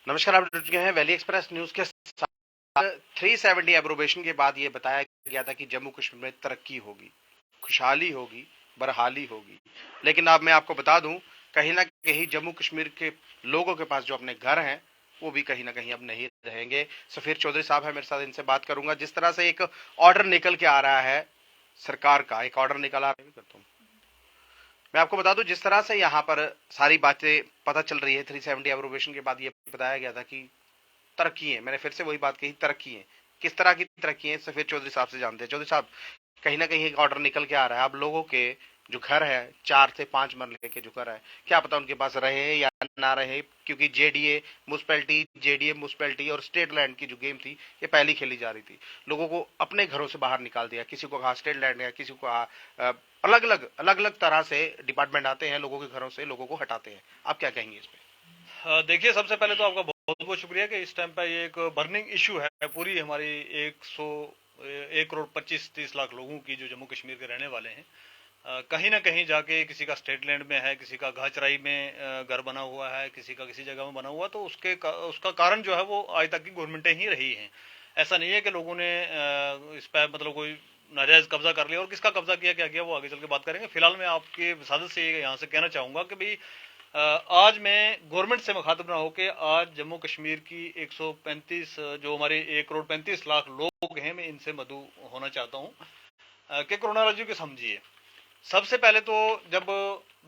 नमस्कार, आप जुड़ चुके हैं वैली एक्सप्रेस न्यूज के साथ। 370 एब्रोवेशन के बाद ये बताया गया था कि जम्मू कश्मीर में तरक्की होगी, खुशहाली होगी, बरहाली होगी। लेकिन अब मैं आपको बता दूं, कहीं ना कहीं जम्मू कश्मीर के लोगों के पास जो अपने घर हैं वो भी कहीं ना कहीं अब नहीं रहेंगे। सफीर चौधरी साहब है मेरे साथ, इनसे बात करूंगा। जिस तरह से एक ऑर्डर निकल के आ रहा है, सरकार का एक ऑर्डर निकला करता हूँ। मैं आपको बता दूं, जिस तरह से यहाँ पर सारी बातें पता चल रही है 370 एब्रोवेशन के बाद ये बताया गया था कि तरक्की है। मैंने फिर से वही बात कही, तरक्की है। किस तरह की तरक्की है, सफेद चौधरी साहब से जानते हैं। चौधरी साहब, कहीं ना कहीं एक ऑर्डर निकल के आ रहा है, अब लोगों के जो घर है, 4 से 5 मरले के जो घर है, क्या पता उनके पास रहे या ना रहे, क्योंकि जेडीए म्यूनसिपैलिटी और स्टेट लैंड की जो गेम थी, ये पहली खेली जा रही थी। लोगों को अपने घरों से बाहर निकाल दिया, किसी को कहा स्टेट लैंड है, किसी को कहा अलग अलग तरह से डिपार्टमेंट आते हैं, लोगों के घरों से लोगों को हटाते हैं। आप क्या कहेंगे इस पे? देखिए, सबसे पहले तो आपका बहुत बहुत शुक्रिया कि इस टाइम पे ये एक बर्निंग इशू है पूरी हमारी 1 करोड़ 25-30 लाख लोगों की जो जम्मू कश्मीर के रहने वाले हैं। कहीं ना कहीं जाके किसी का स्टेट लैंड में है, किसी का घाचराई में घर बना हुआ है, किसी का किसी जगह में बना हुआ, तो उसका कारण जो है वो आज तक की गवर्नमेंटें ही रही हैं। ऐसा नहीं है कि लोगों ने इस पर मतलब कोई नाजायज कब्जा कर लिया, और किसका कब्जा किया क्या किया वो आगे चल के बात करेंगे। फिलहाल मैं आपके विसादत से यहाँ से कहना चाहूंगा कि भाई आज मैं गवर्नमेंट से मुखातिब ना होकर आज जम्मू कश्मीर की 135 जो हमारे 1 करोड़ 35 लाख लोग हैं, मैं इनसे मदऊ होना चाहता हूँ कि कोरोनालॉजी को समझिए। सबसे पहले तो जब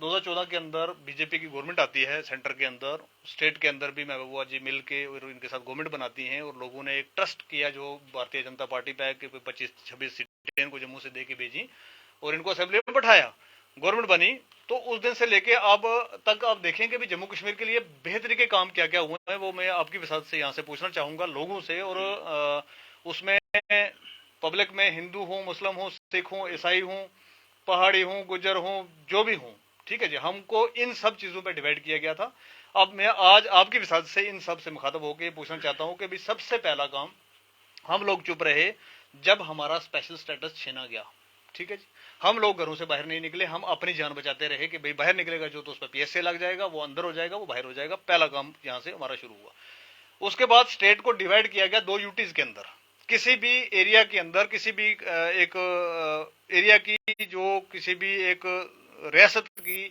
2014 के अंदर बीजेपी की गवर्नमेंट आती है सेंटर के अंदर, स्टेट के अंदर भी महबूबा जी मिल के और इनके साथ गवर्नमेंट बनाती हैं, और लोगों ने एक ट्रस्ट किया जो भारतीय जनता पार्टी पे कि 25-26 सीटें इनको जम्मू से दे के भेजी और इनको असेंबली में बैठाया, गवर्नमेंट बनी। तो उस दिन से लेके अब तक आप देखें कि भी जम्मू कश्मीर के लिए बेहतरी के काम क्या क्या हुए हैं, वो मैं आपकी विसात से यहाँ से पूछना चाहूंगा लोगों से। और उसमें पब्लिक में हिंदू हूँ, मुस्लिम हूँ, सिख हूँ, ईसाई हूँ, पहाड़ी हूँ, गुजर हूँ, जो भी हूँ, ठीक है जी, हमको इन सब चीजों पे डिवाइड किया गया था। अब मैं आज आपकी विसात से इन सब से मुखातब होकर पूछना चाहता हूँ कि भी सबसे पहला काम, हम लोग चुप रहे जब हमारा स्पेशल स्टेटस छीना गया, ठीक है जी। हम लोग घरों से बाहर नहीं निकले, हम अपनी जान बचाते रहे कि भाई बाहर निकलेगा जो तो उस पर पीएसए लग जाएगा, वो अंदर हो जाएगा, वो बाहर हो जाएगा। पहला काम यहाँ से हमारा शुरू हुआ। उसके बाद स्टेट को डिवाइड किया गया 2 यूटीज के अंदर। किसी भी एरिया के अंदर, किसी भी एक एरिया की, जो किसी भी एक रियासत की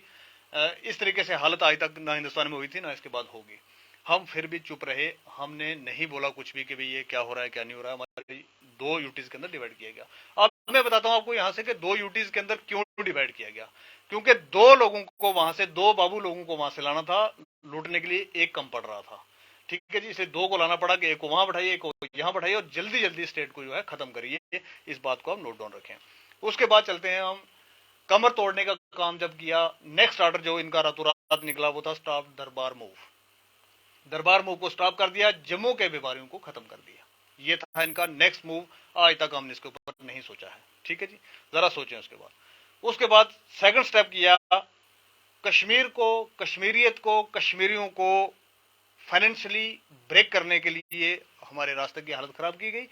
इस तरीके से हालत आज तक ना हिंदुस्तान में हुई थी ना इसके बाद होगी। हम फिर भी चुप रहे, हमने नहीं बोला कुछ भी कि भाई ये क्या हो रहा है क्या नहीं हो रहा है। हमारी 2 यूटीज के अंदर डिवाइड किया गया। अब मैं बताता हूं आपको यहां से कि 2 यूटीज के अंदर क्यों डिवाइड किया गया। क्योंकि 2 लोगों को वहां से, 2 बाबू लोगों को वहां से लाना था लूटने के लिए, एक कम पड़ रहा था, ठीक है जी। इसलिए 2 को लाना पड़ा कि एक को वहां बैठाइए, एक को यहां बैठाइए, और जल्दी जल्दी स्टेट को जो है खत्म करिए। इस बात को आप नोट डाउन रखें। उसके बाद चलते हैं हम, कमर तोड़ने का काम जब किया, नेक्स्ट ऑर्डर जो इनका रातों रात निकला वो था स्टॉप दरबार मूव। दरबार मूव को स्टॉप कर दिया, जम्मू के व्यापारियों को खत्म कर दिया। ये था इनका नेक्स्ट मूव। आज तक हमने इसके ऊपर नहीं सोचा है, ठीक है जी, जरा सोचें। उसके बाद सेकंड स्टेप किया, कश्मीर को, कश्मीरियत को, कश्मीरियों को फाइनेंशियली ब्रेक करने के लिए हमारे रास्ते की हालत खराब की गई,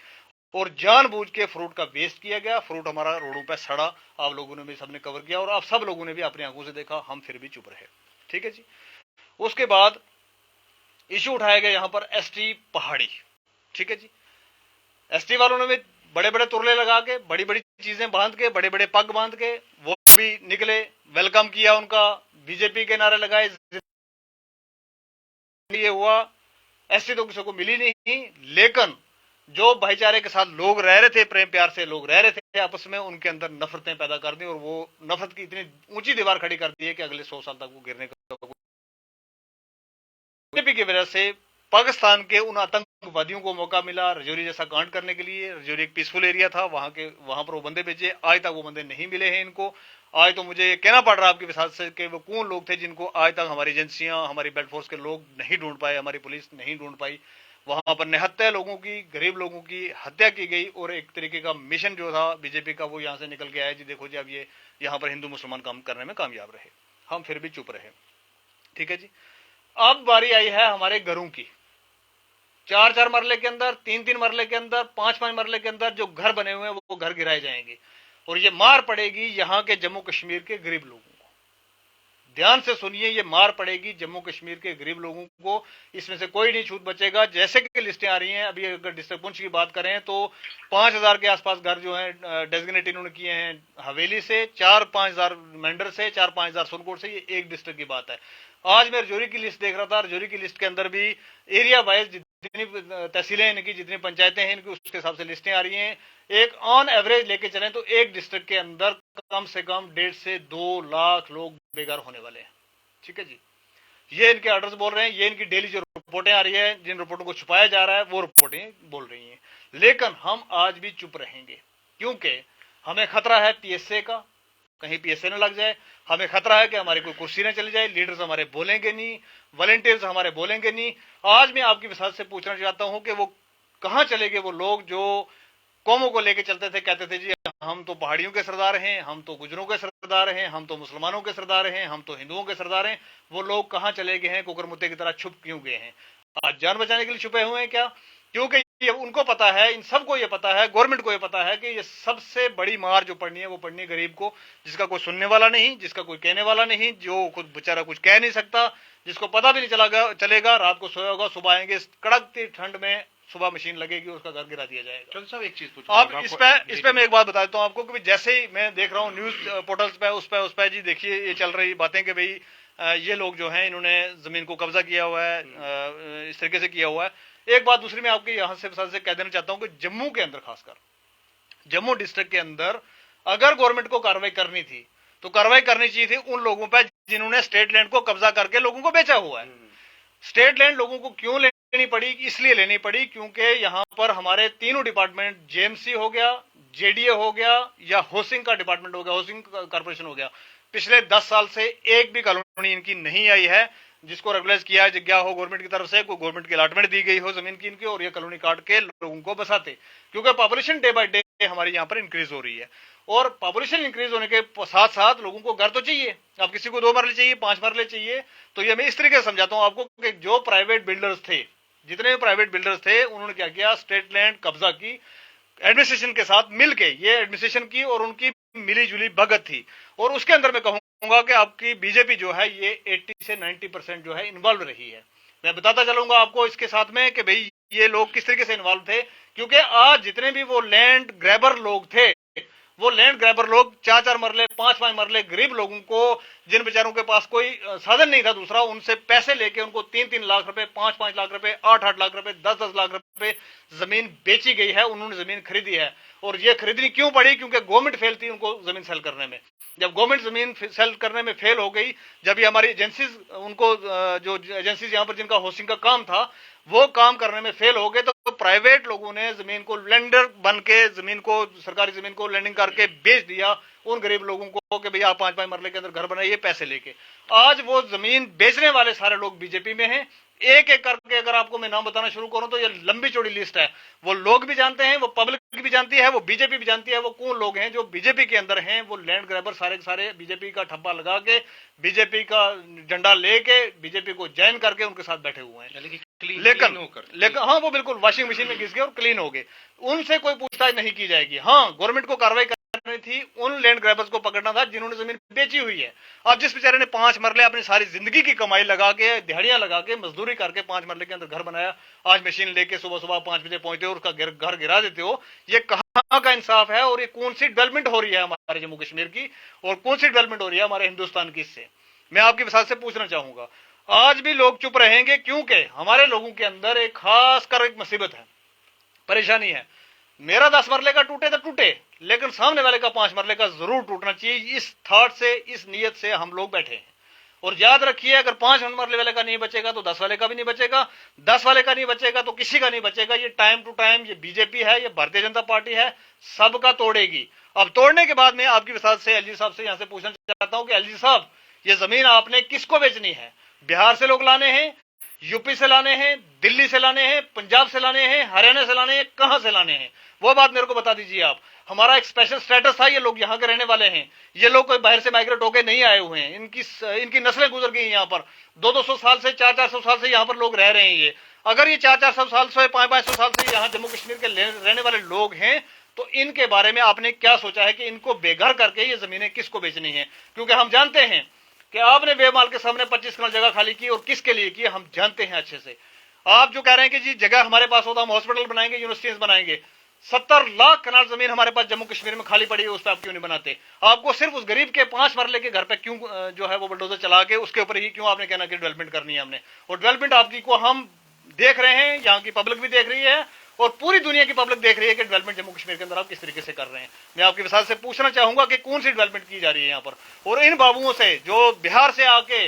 और जानबूझ के फ्रूट का वेस्ट किया गया। फ्रूट हमारा रोडों पे सड़ा, आप लोगों ने भी सबने कवर किया, और आप सब लोगों ने भी अपनी आंखों से देखा, हम फिर भी चुप रहे, ठीक है जी। उसके बाद इश्यू उठाया गया यहां पर एसटी पहाड़ी, ठीक है जी। एसटी वालों ने भी बड़े बड़े तुरले लगा के, बड़ी बड़ी चीजें बांध के, बड़े बड़े पग बांध के वो भी निकले, वेलकम किया उनका, बीजेपी के नारे लगाए। ये हुआ, एसटी तो किसी को मिली नहीं, लेकिन जो भाईचारे के साथ लोग रह रहे थे, प्रेम प्यार से लोग रह रहे थे आपस में, उनके अंदर नफरतें पैदा कर दी, और वो नफरत की इतनी ऊंची दीवार खड़ी कर दी है कि अगले 100 साल तक वो गिरने का, बीजेपी की वजह से पाकिस्तान के उन आतंकवादियों को मौका मिला रजौरी जैसा कांड करने के लिए। रजौरी एक पीसफुल एरिया था, वहां पर वो बंदे भेजे, आज तक वो बंदे नहीं मिले हैं इनको। आज तो मुझे कहना पड़ रहा है आपके विसात से कि वो कौन लोग थे जिनको आज तक हमारी एजेंसियां, हमारी बेल्ट फोर्स के लोग नहीं ढूंढ पाए, हमारी पुलिस नहीं ढूंढ पाई। वहां पर निहत्थे लोगों की, गरीब लोगों की हत्या की गई, और एक तरीके का मिशन जो था बीजेपी का वो यहां से निकल के आया जी, देखो जी अब ये यहां पर हिंदू मुसलमान काम करने में कामयाब रहे। हम फिर भी चुप रहे, ठीक है जी। अब बारी आई है हमारे घरों की। 4-4 मरले के अंदर, 3-3 मरले के अंदर, 5-5 मरले के अंदर जो घर बने हुए हैं वो घर गिराए जाएंगे, और ये मार पड़ेगी यहाँ के जम्मू कश्मीर के गरीब लोगों को। ध्यान से सुनिए, ये मार पड़ेगी जम्मू कश्मीर के गरीब लोगों को, इसमें से कोई नहीं छूट बचेगा। जैसे कि लिस्टें आ रही हैं, अभी अगर डिस्ट्रिक्ट पुंछ की बात करें तो 5,000 के आसपास घर जो हैं डेजिग्नेट इन्होंने किए हैं हवेली से, 4-5,000 मेंढर से, 4-5,000 सुरकोट से। ये एक डिस्ट्रिक्ट की बात है। आज मैं रजौरी की लिस्ट देख रहा था, रजौरी की लिस्ट के अंदर भी एरिया वाइज जितनी तहसीलें इनकी, जितनी पंचायतें हैं इनकी, उसके हिसाब से लिस्टें आ रही हैं। एक ऑन एवरेज लेके चलें तो एक डिस्ट्रिक्ट के अंदर कम से कम 1.5 से 2 लाख लोग बेघर होने वाले हैं। ठीक है जी, ये इनके ऑर्डर्स बोल रहे हैं, ये इनकी डेली जो रिपोर्टें आ रही है, जिन रिपोर्टों को छुपाया जा रहा है वो रिपोर्टें बोल रही हैं। लेकिन हम आज भी चुप रहेंगे क्योंकि हमें खतरा है पीएसए का, कहीं पीएसए न लग जाए। हमें खतरा है कि हमारी कोई कुर्सी न चली जाए, लीडर्स हमारे बोलेंगे नहीं, वॉलंटियर्स हमारे बोलेंगे नहीं। आज मैं आपकी विसात से पूछना चाहता हूं कि वो कहां चले गए वो लोग जो कौमों को लेके चलते थे, कहते थे जी हम तो पहाड़ियों के सरदार हैं, हम तो गुजरों के सरदार हैं, हम तो मुसलमानों के सरदार हैं, हम तो हिंदुओं के सरदार हैं। वो लोग कहां चले गए हैं, कुकरमुत्ते की तरह छुप क्यों गए हैं? आज जान बचाने के लिए छुपे हुए हैं क्या? क्योंकि ये उनको पता है, इन सबको ये पता है, गवर्नमेंट को ये पता है कि ये सबसे बड़ी मार जो पड़नी है वो पड़नी है गरीब को, जिसका कोई सुनने वाला नहीं, जिसका कोई कहने वाला नहीं, जो खुद बेचारा कुछ कह नहीं सकता, जिसको पता भी नहीं चलेगा, रात को सोया होगा, सुबह आएंगे कड़कती ठंड में, सुबह मशीन लगेगी, उसका घर गिरा दिया जाएगा। चौधरी साहब एक चीज पूछो आप इस पे मैं एक बात बता देता हूं आपको कि जैसे ही मैं देख रहा हूं न्यूज पोर्टल्स पे, उस पे जी देखिए ये चल रही बातें कि भाई ये लोग जो हैं इन्होंने जमीन को कब्जा किया हुआ है, इस तरीके से किया हुआ है। एक बात दूसरी मैं आपके यहां से कह देना चाहता हूं कि जम्मू के अंदर, खासकर जम्मू डिस्ट्रिक्ट के अंदर अगर गवर्नमेंट को कार्रवाई करनी थी तो कार्रवाई करनी चाहिए थी उन लोगों पर जिन्होंने स्टेट लैंड को कब्जा करके लोगों को बेचा हुआ है। स्टेट लैंड लोगों को क्यों लेनी पड़ी? इसलिए लेनी पड़ी क्योंकि यहां पर हमारे तीनों डिपार्टमेंट, जेएमसी हो गया, जेडीए हो गया या हाउसिंग का डिपार्टमेंट हो गया, हाउसिंग कॉर्पोरेशन हो गया, पिछले 10 साल से एक भी कॉलोनी इनकी नहीं आई है जिसको रेगुलाइज किया गया हो गवर्नमेंट की तरफ से, कोई गवर्नमेंट की अलॉटमेंट दी गई हो जमीन की इनकी, और ये कॉलोनी काट के लोगों को बसाते। क्योंकि पॉपुलेशन डे बाय डे हमारे यहाँ पर इंक्रीज हो रही है, और पॉपुलेशन इंक्रीज होने के साथ साथ लोगों को घर तो चाहिए। अब किसी को 2 मरले चाहिए, 5 मरले चाहिए। तो ये मैं इस तरीके से समझाता हूं आपको कि जो प्राइवेट बिल्डर्स थे, जितने भी प्राइवेट बिल्डर्स थे, उन्होंने क्या किया, स्टेट लैंड कब्जा की, एडमिनिस्ट्रेशन के साथ मिलके ये एडमिनिस्ट्रेशन की, और उनकी मिली जुली भगत थी। और उसके अंदर मैं कहूंगा कि आपकी बीजेपी जो है ये 80 से 90% जो है इन्वॉल्व रही है। मैं बताता चलूंगा आपको इसके साथ में कि भाई ये लोग किस तरीके से इन्वॉल्व थे। क्योंकि आज जितने भी वो लैंड ग्रैबर लोग थे, वो लैंड ग्रैबर लोग 4-4 मरले, 5-5 मरले गरीब लोगों को, जिन बेचारों के पास कोई साधन नहीं था दूसरा, उनसे पैसे लेके उनको 3-3 लाख रुपए, 5-5 लाख रुपए, 8-8 लाख रुपए, 10-10 लाख रुपए जमीन बेची गई है, उन्होंने जमीन खरीदी है। और ये खरीदनी क्यों पड़ी? क्योंकि गवर्नमेंट फेल थी उनको जमीन सेल करने में। जब गवर्नमेंट जमीन सेल करने में फेल हो गई, जब ये हमारी एजेंसीज, उनको जो एजेंसीज यहाँ पर जिनका हाउसिंग का काम था वो काम करने में फेल हो गए, तो प्राइवेट लोगों ने जमीन को लेंडर बन के, जमीन को, सरकारी जमीन को लेंडिंग करके बेच दिया उन गरीब लोगों को कि भैया 5-5 मरले के अंदर घर बनाइए पैसे लेके। आज वो जमीन बेचने वाले सारे लोग बीजेपी में हैं। एक एक करके अगर आपको मैं नाम बताना शुरू करूं तो ये लंबी चौड़ी लिस्ट है। वो लोग भी जानते हैं, वो पब्लिक भी जानती है, वो बीजेपी भी जानती है वो कौन लोग हैं जो बीजेपी के अंदर हैं। वो लैंड ग्रैबर सारे के सारे बीजेपी का ठप्पा लगा के, बीजेपी का झंडा लेके, बीजेपी को ज्वाइन करके उनके साथ बैठे हुए हैं। लेकिन हाँ, वो बिल्कुल वॉशिंग मशीन में घिस गए और क्लीन हो गए। उनसे कोई पूछताछ नहीं की जाएगी। हाँ, गवर्नमेंट को कार्रवाई करनी थी, उन लैंड ग्रैबर्स को पकड़ना था जिन्होंने जमीन बेची हुई है। अब जिस बेचारे ने 5 मरले अपनी सारी जिंदगी की कमाई लगा के, दिहाड़ियां लगा के, मजदूरी करके 5 मरले के अंदर घर बनाया, आज मशीन लेके सुबह सुबह 5 बजे पहुंचते हो और उसका घर गिरा देते हो, ये कहां का इंसाफ है? और ये कौन सी डेवलपमेंट हो रही है हमारे जम्मू कश्मीर की, और कौन सी डेवलपमेंट हो रही है हमारे हिंदुस्तान की? इससे मैं आपकी विसात से पूछना चाहूंगा। आज भी लोग चुप रहेंगे क्योंकि हमारे लोगों के अंदर एक खास कर एक मुसीबत है, परेशानी है। मेरा 10 मरले का टूटे तो टूटे, लेकिन सामने वाले का 5 मरले का जरूर टूटना चाहिए। इस थॉट से, इस नीयत से हम लोग बैठे हैं। और याद रखिए, अगर 5 मरले वाले का नहीं बचेगा तो 10 वाले का भी नहीं बचेगा, 10 वाले का नहीं बचेगा तो किसी का नहीं बचेगा। ये टाइम टू टाइम, ये बीजेपी है, ये भारतीय जनता पार्टी है, सबका तोड़ेगी। अब तोड़ने के बाद में आपकी विसात से एलजी साहब से यहां से पूछना चाहता हूं कि एलजी साहब, ये जमीन आपने किसको बेचनी है? बिहार से लोग लाने हैं, यूपी से लाने हैं, दिल्ली से लाने हैं, पंजाब से लाने हैं, हरियाणा से लाने हैं, कहां से लाने हैं? वो बात मेरे को बता दीजिए आप। हमारा एक स्पेशल स्टेटस था, ये लोग यहाँ के रहने वाले हैं, ये लोग कोई बाहर से माइग्रेट होकर नहीं आए हुए हैं। इनकी नस्लें गुजर गई यहाँ पर, 200-200 साल से, 400-400 साल से यहाँ पर लोग रह रहे हैं। ये अगर ये 400-400 साल से, 500-500 साल से यहाँ जम्मू कश्मीर के रहने वाले लोग हैं, तो इनके बारे में आपने क्या सोचा है कि इनको बेघर करके ये जमीनें किसको बेचनी है? क्योंकि हम जानते हैं कि आपने बेमाल के सामने 25 कनाल जगह खाली की और किसके लिए की हम जानते हैं अच्छे से। आप जो कह रहे हैं कि जी जगह हमारे पास होता हम हॉस्पिटल बनाएंगे, यूनिवर्सिटीज बनाएंगे, 70 लाख कनाल जमीन हमारे पास जम्मू कश्मीर में खाली पड़ी है, उस पर आप क्यों नहीं बनाते? आपको सिर्फ उस गरीब के 5 मरले के घर पे क्यों जो है वो बुलडोजर चला के उसके ऊपर ही क्यों आपने कहना कि डेवलपमेंट करनी है हमने? और डेवलपमेंट आपकी को हम देख रहे हैं, यहाँ की पब्लिक भी देख रही है और पूरी दुनिया की पब्लिक देख रही है कि डेवलपमेंट जम्मू कश्मीर के अंदर आप किस तरीके से कर रहे हैं। मैं आपके विशाल से पूछना चाहूंगा कि कौन सी डेवलपमेंट की जा रही है यहाँ पर। और इन बाबुओं से जो बिहार से आके,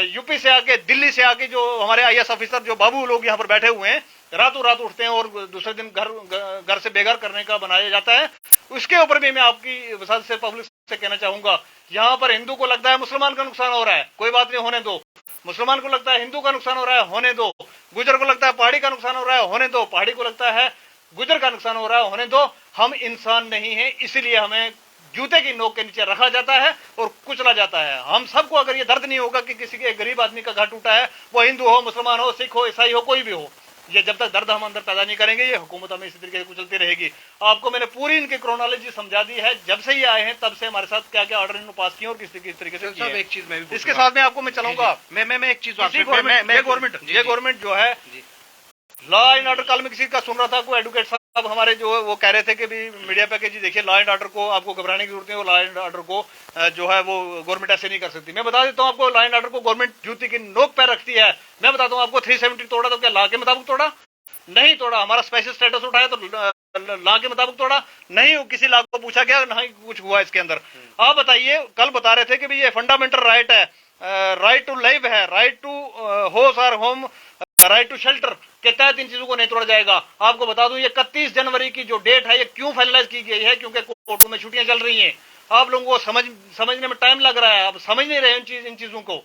यूपी से आके, दिल्ली से आके जो हमारे IAS ऑफिसर जो बाबू लोग यहाँ पर बैठे हुए हैं, रातों रात उठते हैं और दूसरे दिन घर से बेघर करने का बनाया जाता है, उसके ऊपर भी मैं आपकी विशाल से पब्लिक से कहना चाहूंगा, यहाँ पर हिंदू को लगता है मुसलमान का नुकसान हो रहा है, कोई बात नहीं, होने दो। मुसलमान को लगता है हिंदू का नुकसान हो रहा है, होने दो। गुजर को लगता है पहाड़ी का नुकसान हो रहा है, होने दो। पहाड़ी को लगता है गुजर का नुकसान हो रहा है, होने दो। हम इंसान नहीं है, इसलिए हमें जूते की नोक के नीचे रखा जाता है और कुचला जाता है। हम सबको अगर ये दर्द नहीं होगा कि किसी के गरीब आदमी का घर टूटा है, वो हिंदू हो, मुसलमान हो, सिख हो, ईसाई हो, कोई भी हो, ये जब तक दर्द हम अंदर पैदा नहीं करेंगे, ये हुकूमत हमें इसी तरीके से कुचलती रहेगी। आपको मैंने पूरी इनकी क्रोनोलॉजी समझा दी है, जब से ये आए हैं तब से हमारे साथ क्या क्या ऑर्डर इन्होंने पास किए और किस तरीके से किए। एक चीज मैं भी इसके साथ में आपको मैं चलाऊंगा, मैं एक चीज ये गवर्नमेंट जो है लॉ एंड ऑर्डर, कल में किसी का सुन रहा था, कोई एडवोकेट साहब हमारे जो है वो कह रहे थे कि भी मीडिया पे कि जी देखिए लॉ एंड ऑर्डर को आपको घबराने की जरूरत नहीं, वो लॉ एंड ऑर्डर को जो है वो गवर्नमेंट ऐसे नहीं कर सकती। मैं बता देता हूँ आपको, लॉ एंड ऑर्डर को गवर्नमेंट जूती की नोक पे रखती है। मैं बताता हूँ आपको, 370 तोड़ा तो क्या लॉ के मुताबिक तोड़ा? नहीं तोड़ा। हमारा स्पेशल स्टेटस उठाया तो लॉ के मुताबिक तोड़ा? नहीं। किसी लॉ को पूछा गया? नहीं कुछ हुआ इसके अंदर। आप बताइए, कल बता रहे थे कि भाई ये फंडामेंटल राइट है, राइट टू लाइव है, राइट टू होस और होम, राइट टू शेल्टर के तहत इन चीजों को नहीं तोड़ा जाएगा। आपको बता दूं, ये 31 जनवरी की जो डेट है, ये क्यों फाइनलाइज की गई है? क्योंकि कोर्टों में छुट्टियां चल रही हैं। आप लोगों को समझने में टाइम लग रहा है, आप समझ नहीं रहे इन चीजों को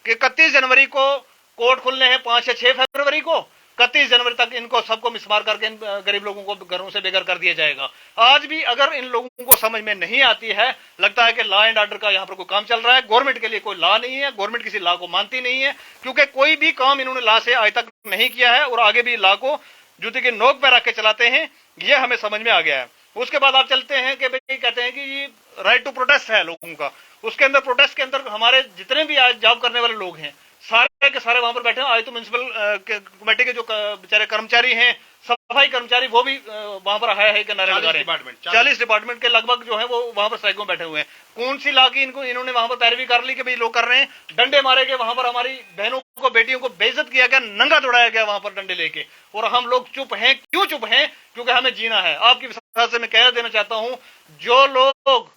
कि 31 जनवरी को कोर्ट खुलने हैं, 5 या 6 फरवरी को। 31 जनवरी तक इनको सबको मिसमार करके इन गरीब लोगों को घरों से बेघर कर दिया जाएगा। आज भी अगर इन लोगों को समझ में नहीं आती है, लगता है कि लॉ एंड ऑर्डर का यहाँ पर कोई काम चल रहा है, गवर्नमेंट के लिए कोई लॉ नहीं है, गवर्नमेंट किसी लॉ को मानती नहीं है, क्योंकि कोई भी काम इन्होंने लॉ से आज तक नहीं किया है और आगे भी लॉ को जूते की नोक पर रख के चलाते हैं। ये हमें समझ में आ गया है। उसके बाद आप चलते हैं कि भाई कहते हैं कि ये राइट टू प्रोटेस्ट है लोगों का। उसके अंदर प्रोटेस्ट के अंदर हमारे जितने भी आज जॉब करने वाले लोग हैं, सारे के सारे वहां पर बैठे हैं। आज तो म्यूनसिपल कमेटी के जो बेचारे कर्मचारी हैं, सफाई कर्मचारी, वो भी वहां पर है कि नारे लगा रहे हैं। 40 डिपार्टमेंट के लगभग जो है वो वहां पर स्ट्राइक में बैठे हुए हैं। कौन सी लॉ की इन्होंने वहां पर पैरवी कर ली कि भाई लोग कर रहे हैं? डंडे मारे गए वहां पर, हमारी बहनों को, बेटियों को बेइज्जत किया गया, नंगा दौड़ाया गया वहां पर डंडे लेके, और हम लोग चुप हैं। क्यों चुप हैं? क्योंकि हमें जीना है। आपकी विश्वास से मैं कह देना चाहता हूं, जो लोग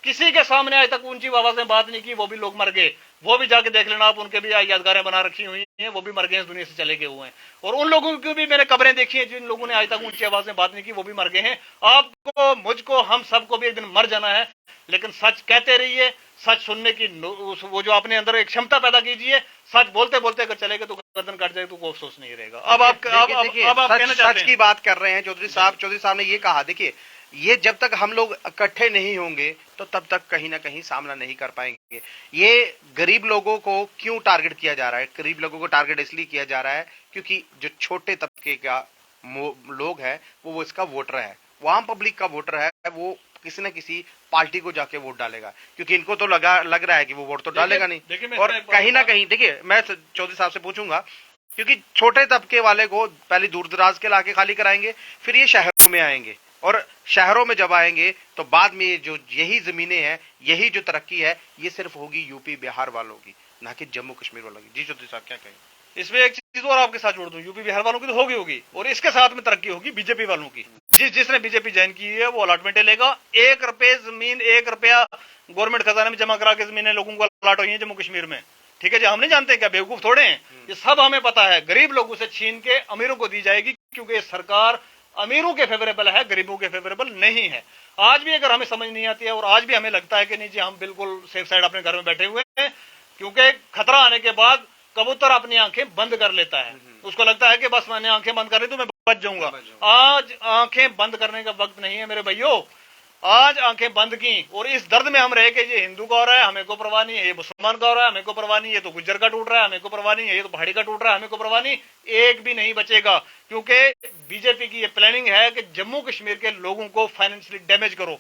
किसी के सामने आज तक ऊंची आवाज में बात नहीं की, वो भी लोग मर गए। वो भी जाके देख लेना आप, उनके भी यादगारें बना रखी हुई हैं, वो भी मर गए, इस दुनिया से चले गए हुए हैं। और उन लोगों की भी मैंने कब्रें देखी हैं, जिन लोगों ने आज तक ऊंची आवाज में बात नहीं की, वो भी मर गए हैं। आपको, मुझको, हम सबको भी एक दिन मर जाना है, लेकिन सच कहते रहिए। सच सुनने की वो जो अपने अंदर एक क्षमता पैदा कीजिए। सच बोलते बोलते अगर चलेगा तो गर्दन कट जाए तो कोई अफसोस नहीं रहेगा। अब आप कहना सच की बात कर रहे हैं चौधरी साहब ने ये कहा, देखिए ये जब तक हम लोग इकट्ठे नहीं होंगे तो तब तक कहीं ना कहीं सामना नहीं कर पाएंगे। ये गरीब लोगों को क्यों टारगेट किया जा रहा है? गरीब लोगों को टारगेट इसलिए किया जा रहा है क्योंकि जो छोटे तबके का लोग है वो इसका वोटर है, वो आम पब्लिक का वोटर है, वो किसी न किसी पार्टी को जाके वोट डालेगा, क्योंकि इनको तो लग रहा है कि वो वोट तो डालेगा नहीं। और कहीं ना कहीं देखिए, मैं चौधरी साहब से पूछूंगा, क्योंकि छोटे तबके वाले को पहले दूर दराज के इलाके खाली कराएंगे, फिर ये शहरों में आएंगे, और शहरों में जब आएंगे तो बाद में जो यही जमीनें हैं, यही जो तरक्की है, ये सिर्फ होगी यूपी बिहार वालों की, ना कि जम्मू कश्मीर वालों की। जी चौधरी साहब क्या कहेंगे? इसमें एक चीज और आपके साथ जोड़ दूं, यूपी बिहार वालों की तो होगी, और इसके साथ में तरक्की होगी बीजेपी वालों की। जिसने बीजेपी ज्वाइन की है वो अलॉटमेंट लेगा। 1 रुपए जमीन, 1 रुपया गवर्नमेंट खजाने में जमा करा के जमीनें लोगों को अलॉट हुई है जम्मू कश्मीर में। ठीक है जी, हम नहीं जानते क्या, बेवकूफ थोड़े हैं, ये सब हमें पता है। गरीब लोगों से छीन के अमीरों को दी जाएगी, क्योंकि सरकार अमीरों के फेवरेबल है, गरीबों के फेवरेबल नहीं है। आज भी अगर हमें समझ नहीं आती है और आज भी हमें लगता है कि नहीं जी हम बिल्कुल सेफ साइड अपने घर में बैठे हुए हैं, क्योंकि खतरा आने के बाद कबूतर अपनी आंखें बंद कर लेता है। उसको लगता है कि बस मैंने आंखें बंद कर ली तो मैं बच जाऊंगा। आज आंखें बंद करने का वक्त नहीं है मेरे भाइयों। आज आंखें बंद की और इस दर्द में हम रहे कि ये हिंदू का हो रहा है, हमें को परवाह नहीं है, ये मुसलमान का हो रहा है, हमें को परवाह नहीं है, ये तो गुज्जर का टूट रहा है, हमें को परवाह नहीं है, ये तो पहाड़ी का टूट रहा है, हमें को परवाह नहीं। एक भी नहीं बचेगा, क्योंकि बीजेपी की ये प्लानिंग है कि जम्मू कश्मीर के लोगों को फाइनेंशियली डैमेज करो।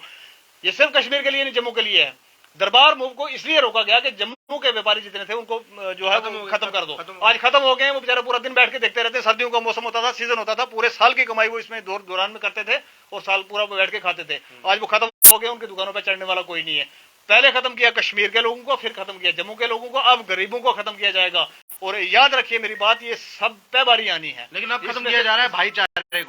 ये सिर्फ कश्मीर के लिए नहीं, जम्मू के लिए है। दरबार मूव को इसलिए रोका गया कि जम्मू के व्यापारी जितने थे उनको जो है वो खत्म कर दो। आज खत्म हो गए, वो बेचारे पूरा दिन बैठ के देखते रहते। सर्दियों का मौसम होता था, सीजन होता था, पूरे साल की कमाई वो इसमें दौरान में करते थे और साल पूरा बैठ के खाते थे। आज वो खत्म हो गए, उनकी दुकानों पर चढ़ने वाला कोई नहीं है। पहले खत्म किया कश्मीर के लोगों को, फिर खत्म किया जम्मू के लोगों को, अब गरीबों को खत्म किया जाएगा। और याद रखिए मेरी बात, ये सब पे बारी आनी है। लेकिन अब खत्म किया जा रहा है भाईचारे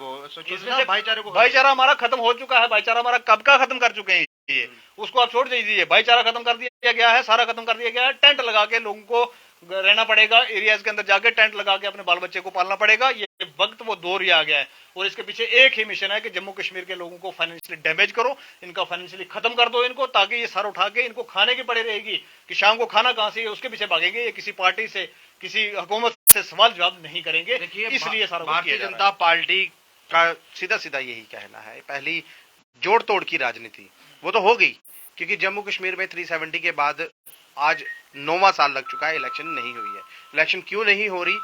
को। भाईचारा हमारा खत्म हो चुका है। भाईचारा हमारा कब का खत्म कर चुके हैं ये, उसको आप छोड़ दीजिए। भाईचारा खत्म कर दिया गया है, सारा खत्म कर दिया गया है। टेंट लगा के लोगों को रहना पड़ेगा, एरियाज के अंदर जाके टेंट लगा के अपने बाल बच्चे को पालना पड़ेगा। ये वक्त वो दौर ही आ गया है। और इसके पीछे एक ही मिशन है कि जम्मू कश्मीर के लोगों को फाइनेंशियली डैमेज करो, इनका फाइनेंशियली खत्म कर दो इनको, ताकि ये सर उठा के इनको खाने की पड़ी रहेगी कि शाम को खाना कहां से, उसके पीछे भागेंगे। ये किसी पार्टी से, किसी हुकूमत से सवाल जवाब नहीं करेंगे। इसलिए सारा भारतीय जनता पार्टी का सीधा सीधा यही कहना है, पहली जोड़ तोड़ की राजनीति वो तो हो गई, क्योंकि जम्मू कश्मीर में 370 के बाद आज 9वां साल लग चुका है, इलेक्शन नहीं हुई है। इलेक्शन क्यों नहीं हो रही?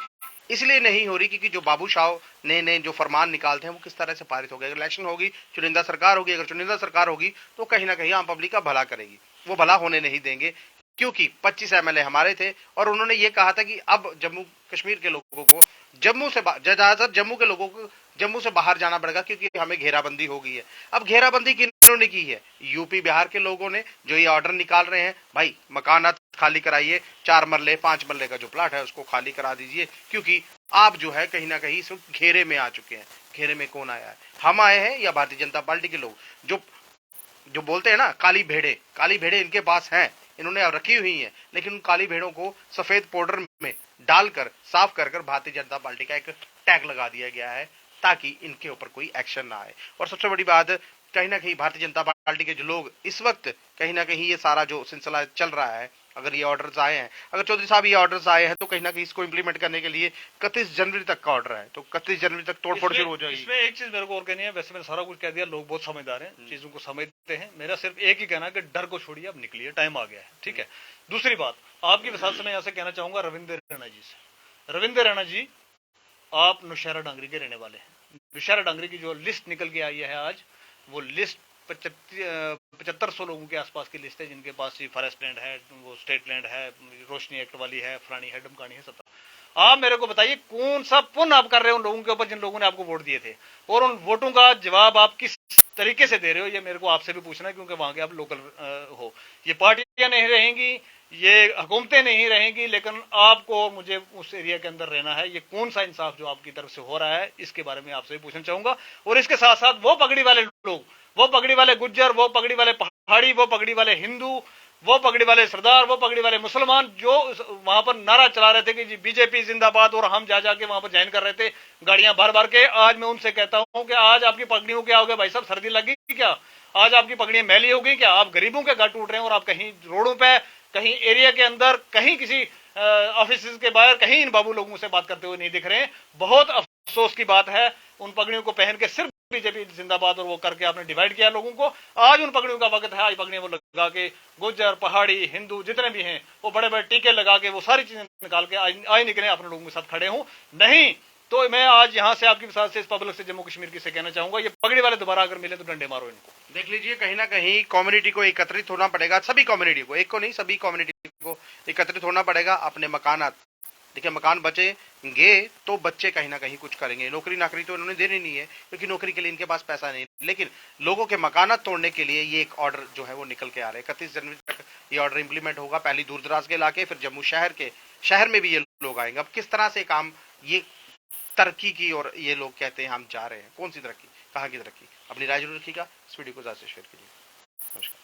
इसलिए नहीं हो रही क्योंकि जो बाबू शाह ने जो फरमान निकालते हैं वो किस तरह से पारित हो गए। अगर इलेक्शन होगी, चुनिंदा सरकार होगी, अगर चुनिंदा सरकार होगी तो कहीं ना कहीं आम पब्लिक का भला करेगी। वो भला होने नहीं देंगे, क्योंकि 25 एमएलए हमारे थे और उन्होंने ये कहा था कि अब जम्मू कश्मीर के लोगों को ज्यादातर जम्मू के लोगों को जम्मू से बाहर जाना पड़ेगा, क्योंकि हमें घेराबंदी हो गई है। अब घेराबंदी किन्होंने की है? यूपी बिहार के लोगों ने, जो ये ऑर्डर निकाल रहे हैं, भाई मकानात खाली कराइए, 4 मरले 5 मरले का जो प्लाट है उसको खाली करा दीजिए, क्योंकि आप जो है कहीं ना कहीं इस घेरे में आ चुके हैं। घेरे में कौन आया है? हम आए हैं या भारतीय जनता पार्टी के लोग? जो बोलते हैं ना काली भेड़े इनके पास हैं, इन्होंने रखी हुई हैं, लेकिन उन काली भेड़ों को सफेद पाउडर में डालकर साफ कर भारतीय जनता पार्टी का एक टैग लगा दिया गया है, ताकि इनके ऊपर कोई एक्शन ना आए। और सबसे बड़ी बात, कहीं ना कहीं भारतीय जनता पार्टी के जो लोग इस वक्त कहीं ना कहीं ये सारा जो सिलसिला चल रहा है, अगर ये ऑर्डर्स आए हैं, अगर चौधरी साहब ये ऑर्डर्स आए हैं, तो कहीं ना कहीं इसको इंप्लीमेंट करने के लिए 31 जनवरी तक का ऑर्डर है, तो 31 जनवरी तक तोड़फोड़ शुरू हो जाएगी। इसमें एक चीज मेरे को और कहनी है, वैसे मैंने सारा कुछ कह दिया, लोग बहुत समझदार हैं, चीजों को समझते हैं। मेरा सिर्फ एक ही कहना है कि डर को छोड़िए, अब निकलिए, टाइम आ गया है, ठीक है। दूसरी बात, आपकी वसात से मैं यहाँ से कहना चाहूंगा रविंद्र रैना जी से। रविंद्र रैना जी, आप नौशहरा डांगरी के रहने वाले हैं। नौशहरा डांगरी की जो लिस्ट निकल के आई है आज, वो लिस्ट 7500 लोगों के आसपास की लिस्ट है, जिनके पास फॉरेस्ट लैंड है, वो स्टेट लैंड है, रोशनी एक्ट वाली है, फलानी है, डमकानी है, सब। आप मेरे को बताइए कौन सा पुण्य आप कर रहे हो उन लोगों के ऊपर जिन लोगों ने आपको वोट दिए थे, और उन वोटों का जवाब आप किस तरीके से दे रहे हो, ये मेरे को आपसे भी पूछना है, क्योंकि वहां के आप लोकल हो। ये पार्टियां नहीं रहेंगी, ये हुकूमतें नहीं रहेंगी, लेकिन आपको मुझे उस एरिया के अंदर रहना है। ये कौन सा इंसाफ जो आपकी तरफ से हो रहा है, इसके बारे में आपसे भी पूछना चाहूंगा। और इसके साथ साथ वो पगड़ी वाले लोग, वो पगड़ी वाले गुज्जर, वो पगड़ी वाले पहाड़ी, वो पगड़ी वाले हिंदू, वो पगड़ी वाले सरदार, वो पगड़ी वाले मुसलमान, जो वहां पर नारा चला रहे थे कि जी बीजेपी जिंदाबाद, और हम जा जाके वहां पर ज्वाइन कर रहे थे गाड़ियां भर भर के। आज मैं उनसे कहता हूं कि आज आपकी पगड़ियों क्या हो गया भाई साहब? सर्दी लगी क्या? आज आपकी पगड़ियां मैली हो गई क्या? आप गरीबों के घर टूट रहे हैं, और आप कहीं रोडों पे, कहीं एरिया के अंदर, कहीं किसी ऑफिस के बाहर, कहीं इन बाबू लोगों से बात करते हुए नहीं दिख रहे हैं। बहुत अफसोस की बात है। उन पगड़ियों को पहन के सिर्फ बीजेपी जिंदाबाद और वो करके आपने डिवाइड किया लोगों को। आज उन पगड़ियों का वक्त है, आज पगड़ियां वो लगा के गुज्जर, पहाड़ी, हिंदू जितने भी हैं, वो बड़े बड़े टीके लगा के वो सारी चीजें निकाल के आज निकले, अपने लोगों के साथ खड़े हूं। नहीं तो मैं आज यहां से आपकी साथ से इस पब्लिक से जम्मू कश्मीर की से कहना चाहूंगा, ये पगड़ी वाले दोबारा अगर मिले तो डंडे मारो इनको। देख लीजिए, कहीं ना कहीं कम्युनिटी को एकत्रित होना पड़ेगा, सभी कम्युनिटी को, एक को नहीं, सभी कम्युनिटी को एकत्रित होना पड़ेगा। अपने मकानात, देखिए मकान बचेंगे तो बच्चे कहीं ना कहीं कुछ करेंगे। नौकरी नाकरी तो उन्होंने देनी नहीं है, क्योंकि नौकरी के लिए इनके पास पैसा नहीं, लेकिन लोगों के मकानात तोड़ने के लिए ये एक ऑर्डर जो है वो निकल के आ रहे हैं। 31 जनवरी तक ये ऑर्डर इंप्लीमेंट होगा। पहली दूर दराज के इलाके, फिर जम्मू शहर में भी ये लोग आएंगे। अब किस तरह से काम, ये तरक्की की और ये लोग कहते हैं हम जा रहे हैं, कौन सी तरक्की, कहाँ की तरक्की? अपनी राय जरूर रखिएगा। इस वीडियो को ज्यादा से शेयर कीजिए। नमस्कार।